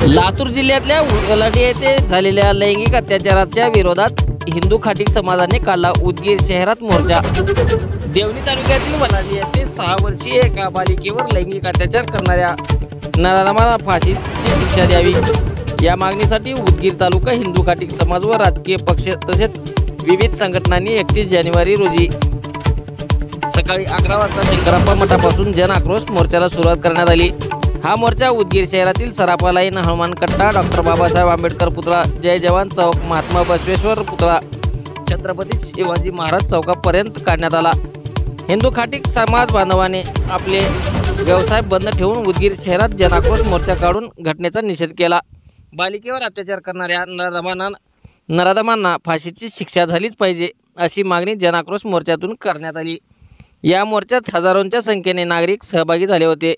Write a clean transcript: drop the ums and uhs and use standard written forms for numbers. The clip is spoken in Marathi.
लातूर जिल्ह्यातल्या उलाढी येथे झालेल्या लैंगिक अत्याचाराच्या विरोधात हिंदू खाटीक समाजाने काढला उदगीर शहरात मोर्चा। देवणी तालुक्यातील वलाडी येथे 6 वर्षीय एका बालिकेवर लैंगिक अत्याचार करणाऱ्या नराधमांना फाशीची शिक्षा द्यावी या मागणीसाठी उदगीर तालुका हिंदू खाटीक समाज व राजकीय पक्ष तसेच विविध संघटनांनी 31 जानेवारी रोजी सकाळी 11 वाजता शंकराप्पा मठापासून जन आक्रोश मोर्चाला सुरुवात करण्यात आली। हा मोर्चा उदगीर शहरातील सराफा लाईन, हनुमान कट्टा, डॉक्टर बाबासाहेब आंबेडकर पुतळा, जय जवान चौक, महात्मा बसवेश्वर पुतळा, छत्रपती शिवाजी महाराज चौकापर्यंत काढण्यात आला। हिंदू खाटीक समाज बांधवाने आपले व्यवसाय बंद ठेवून उदगीर शहरात जनाक्रोश मोर्चा काढून घटनेचा निषेध केला। बालिकेवर अत्याचार करणाऱ्या नराधमांना फाशीची शिक्षा झालीच पाहिजे अशी मागणी जनाक्रोश मोर्चातून करण्यात आली। या मोर्चात हजारोंच्या संख्येने नागरिक सहभागी झाले होते।